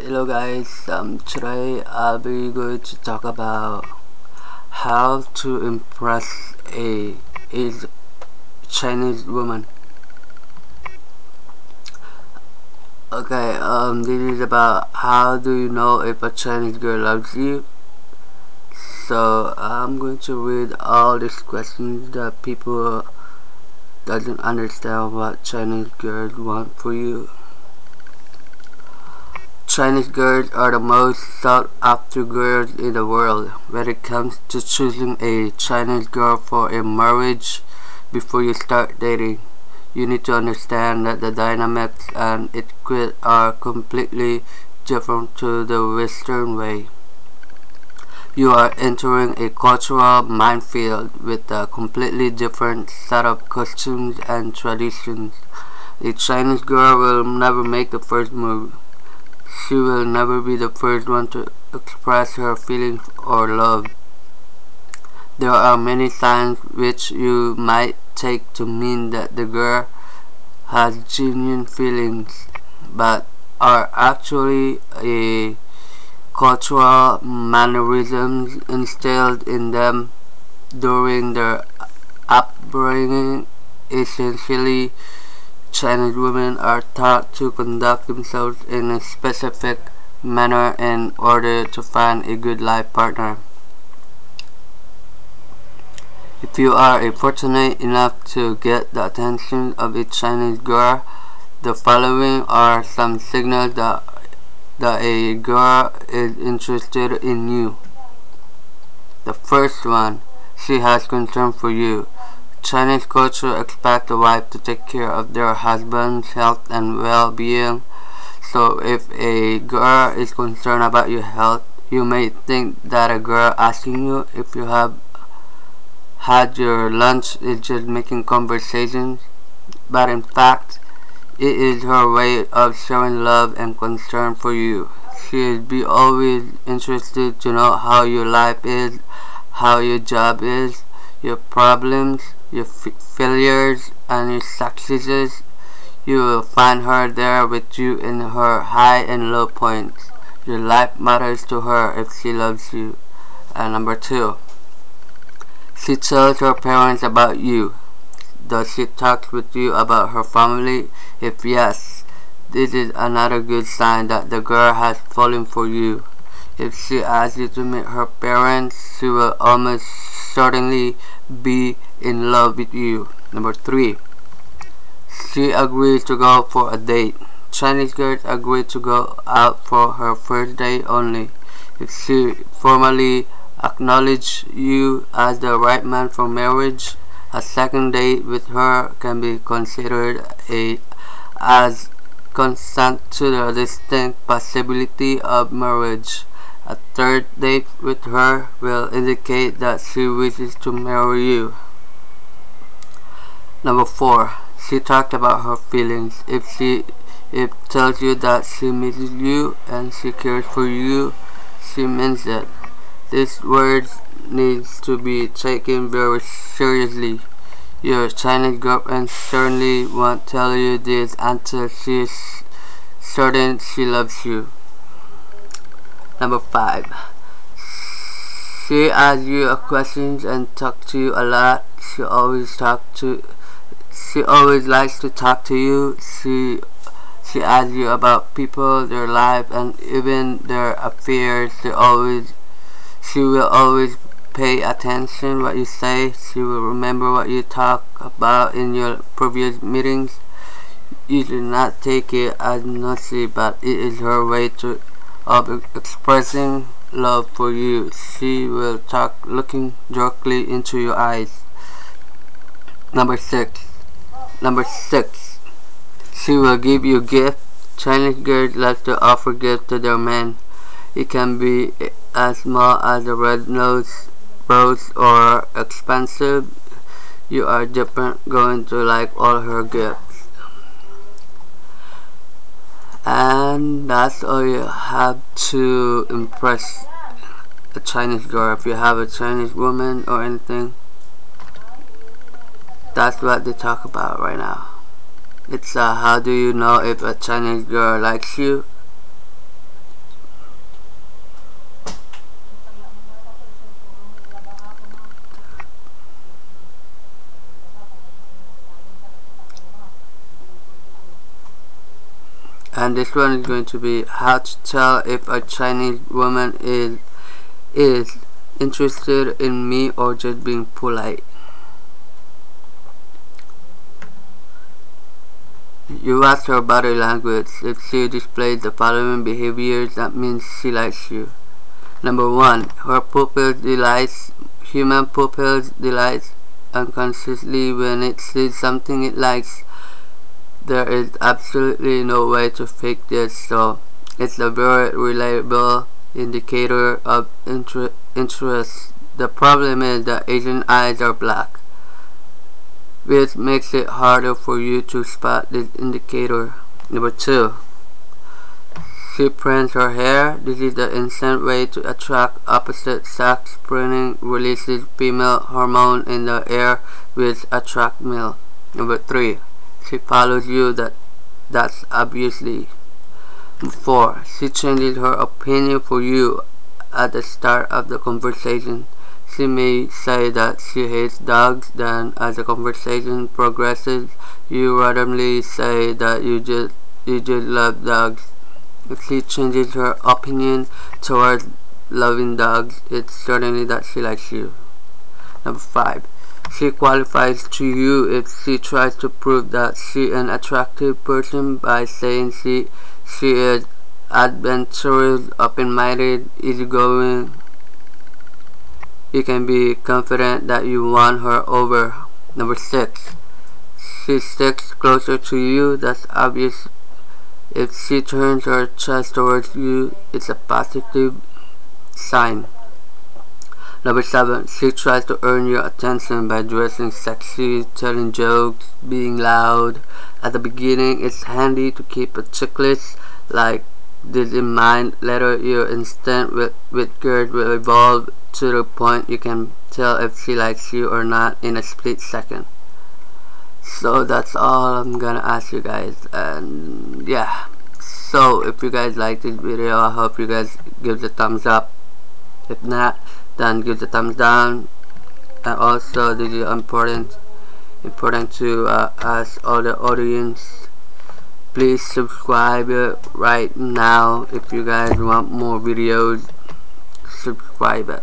Hello guys, today I'll be going to talk about how to impress a Chinese woman. Okay, this is about how do you know if a Chinese girl loves you. So I'm going to read all these questions that people doesn't understand what Chinese girls want for you. Chinese girls are the most sought after girls in the world. When it comes to choosing a Chinese girl for a marriage, before you start dating, you need to understand that the dynamics and etiquette are completely different to the Western way. You are entering a cultural minefield with a completely different set of customs and traditions. A Chinese girl will never make the first move. She will never be the first one to express her feelings or love. There are many signs which you might take to mean that the girl has genuine feelings, but are actually a cultural mannerisms instilled in them during their upbringing. Essentially, Chinese women are taught to conduct themselves in a specific manner in order to find a good life partner. If you are fortunate enough to get the attention of a Chinese girl, the following are some signals that a girl is interested in you. The first one, she has concern for you. Chinese culture expects the wife to take care of their husband's health and well-being. So if a girl is concerned about your health, you may think that a girl asking you if you have had your lunch is just making conversations, but in fact, it is her way of showing love and concern for you. She will be always interested to know how your life is, how your job is, your problems, your failures, and your successes. You will find her there with you in her high and low points. Your life matters to her if she loves you. And number two, she tells her parents about you. Does she talk with you about her family? If yes, this is another good sign that the girl has fallen for you. If she asks you to meet her parents, she will almost certainly be in love with you. Number three, she agrees to go for a date. Chinese girls agree to go out for her first date only if she formally acknowledges you as the right man for marriage. A second date with her can be considered as consent to the distinct possibility of marriage. A third date with her will indicate that she wishes to marry you. Number four, she talked about her feelings. If tells you that she misses you and she cares for you, she means it. These words needs to be taken very seriously. Your Chinese girlfriend certainly won't tell you this until she is certain she loves you. Number five, she asks you questions and talks to you a lot. She always likes to talk to you. She asks you about people, their life, and even their affairs. She will always pay attention what you say. She will remember what you talk about in your previous meetings. You should not take it as nosy, but it is her way of expressing love for you. She will talk looking directly into your eyes. Number six, she will give you gifts. Chinese girls love to offer gifts to their men. It can be as small as a red nose rose or expensive. You are different, going to like all her gifts. And that's all you have to impress a Chinese girl. If you have a Chinese woman or anything, that's what they talk about right now. It's how do you know if a Chinese girl likes you? and this one is going to be how to tell if a Chinese woman is interested in me or just being polite. You ask her body language. If she displays the following behaviors, that means she likes you. Number 1, her pupils dilates. Human pupils dilate unconsciously when it sees something it likes. There is absolutely no way to fake this, so it's a very reliable indicator of interest. The problem is that Asian eyes are black, which makes it harder for you to spot this indicator. Number 2, she prints her hair. This is the instant way to attract opposite sex. Printing releases female hormone in the air which attract male. Number 3, she follows you. That's obviously. 4, she changes her opinion for you at the start of the conversation. She may say that she hates dogs, then as the conversation progresses, you randomly say that you just love dogs. If she changes her opinion towards loving dogs, it's certainly that she likes you. Number 5, she qualifies to you if she tries to prove that she an attractive person by saying she is adventurous, open-minded, easygoing. You can be confident that you won her over. Number 6, she sticks closer to you. That's obvious. If she turns her chest towards you, it's a positive sign. Number 7, she tries to earn your attention by dressing sexy, telling jokes, being loud. At the beginning, it's handy to keep a checklist like this in mind. Later, your instinct with girls will evolve to the point you can tell if she likes you or not in a split second. So that's all I'm gonna ask you guys, and yeah, so if you guys like this video, I hope you guys give the thumbs up. If not, then give the thumbs down. And also, this is important to ask all the audience, please subscribe right now. If you guys want more videos, subscribe it.